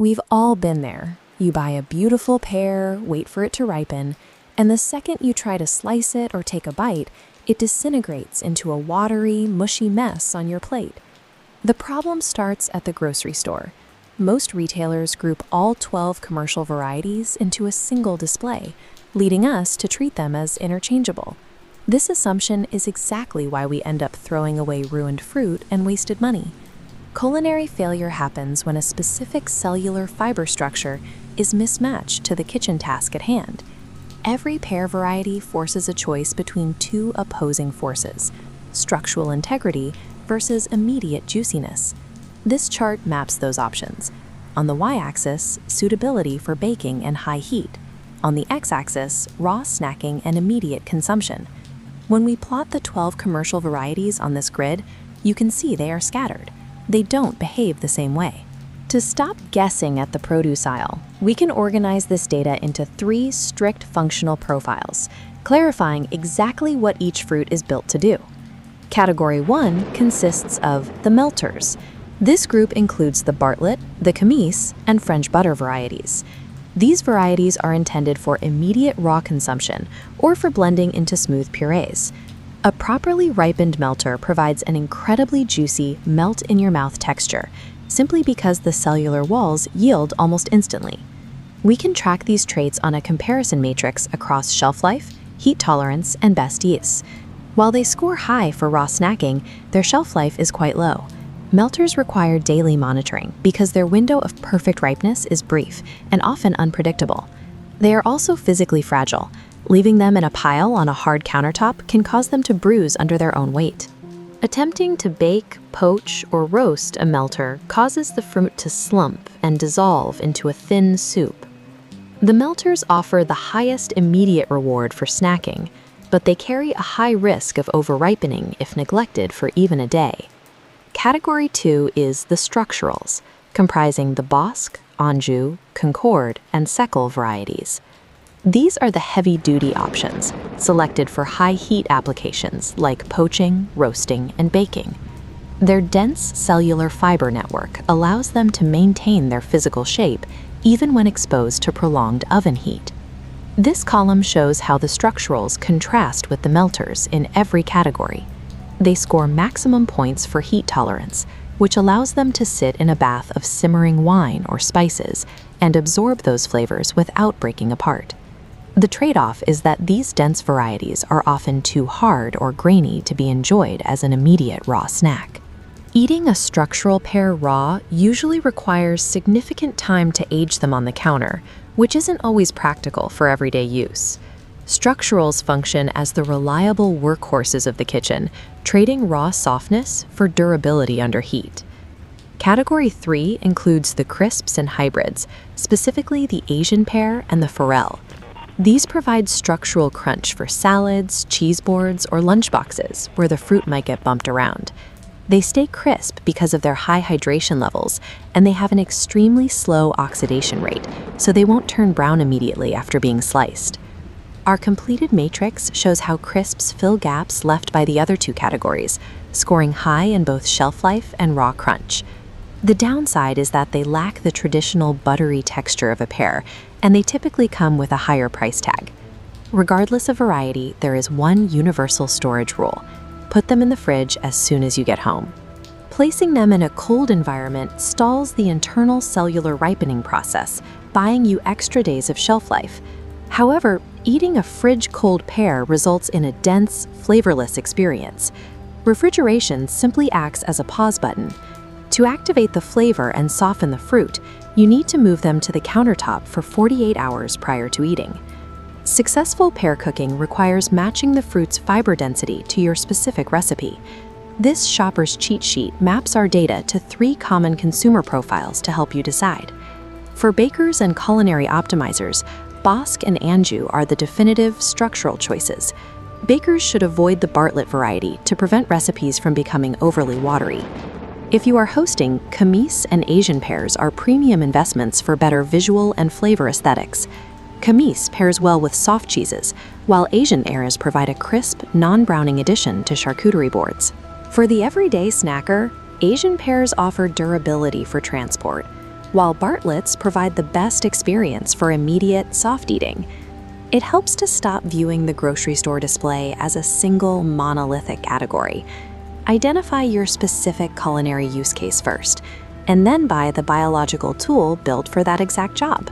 We've all been there. You buy a beautiful pear, wait for it to ripen, and the second you try to slice it or take a bite, it disintegrates into a watery, mushy mess on your plate. The problem starts at the grocery store. Most retailers group all 12 commercial varieties into a single display, leading us to treat them as interchangeable. This assumption is exactly why we end up throwing away ruined fruit and wasted money. Culinary failure happens when a specific cellular fiber structure is mismatched to the kitchen task at hand. Every pear variety forces a choice between two opposing forces: structural integrity versus immediate juiciness. This chart maps those options. On the y-axis, suitability for baking and high heat. On the x-axis, raw snacking and immediate consumption. When we plot the 12 commercial varieties on this grid, you can see they are scattered. They don't behave the same way. To stop guessing at the produce aisle, we can organize this data into 3 strict functional profiles, clarifying exactly what each fruit is built to do. Category 1 consists of the melters. This group includes the Bartlett, the Comice, and French butter varieties. These varieties are intended for immediate raw consumption or for blending into smooth purees. A properly ripened melter provides an incredibly juicy, melt-in-your-mouth texture, simply because the cellular walls yield almost instantly. We can track these traits on a comparison matrix across shelf life, heat tolerance, and best use. While they score high for raw snacking, their shelf life is quite low. Melters require daily monitoring because their window of perfect ripeness is brief and often unpredictable. They are also physically fragile. Leaving them in a pile on a hard countertop can cause them to bruise under their own weight. Attempting to bake, poach, or roast a melter causes the fruit to slump and dissolve into a thin soup. The melters offer the highest immediate reward for snacking, but they carry a high risk of over-ripening if neglected for even a day. Category 2 is the structurals, comprising the Bosc, Anjou, Concorde, and Seckel varieties. These are the heavy-duty options, selected for high-heat applications like poaching, roasting, and baking. Their dense cellular fiber network allows them to maintain their physical shape even when exposed to prolonged oven heat. This column shows how the structurals contrast with the melters in every category. They score maximum points for heat tolerance, which allows them to sit in a bath of simmering wine or spices and absorb those flavors without breaking apart. The trade-off is that these dense varieties are often too hard or grainy to be enjoyed as an immediate raw snack. Eating a structural pear raw usually requires significant time to age them on the counter, which isn't always practical for everyday use. Structurals function as the reliable workhorses of the kitchen, trading raw softness for durability under heat. Category 3 includes the crisps and hybrids, specifically the Asian pear and the Forelle. These provide structural crunch for salads, cheese boards, or lunchboxes where the fruit might get bumped around. They stay crisp because of their high hydration levels, and they have an extremely slow oxidation rate, so they won't turn brown immediately after being sliced. Our completed matrix shows how crisps fill gaps left by the other 2 categories, scoring high in both shelf life and raw crunch. The downside is that they lack the traditional buttery texture of a pear, and they typically come with a higher price tag. Regardless of variety, there is one universal storage rule: put them in the fridge as soon as you get home. Placing them in a cold environment stalls the internal cellular ripening process, buying you extra days of shelf life. However, eating a fridge-cold pear results in a dense, flavorless experience. Refrigeration simply acts as a pause button. To activate the flavor and soften the fruit, you need to move them to the countertop for 48 hours prior to eating. Successful pear cooking requires matching the fruit's fiber density to your specific recipe. This shopper's cheat sheet maps our data to 3 common consumer profiles to help you decide. For bakers and culinary optimizers, Bosc and Anjou are the definitive structural choices. Bakers should avoid the Bartlett variety to prevent recipes from becoming overly watery. If you are hosting, Comice and Asian pears are premium investments for better visual and flavor aesthetics. Comice pairs well with soft cheeses, while Asian pears provide a crisp, non-browning addition to charcuterie boards. For the everyday snacker, Asian pears offer durability for transport. while Bartletts provide the best experience for immediate, soft eating. It helps to stop viewing the grocery store display as a single monolithic category. Identify your specific culinary use case first, and then buy the biological tool built for that exact job.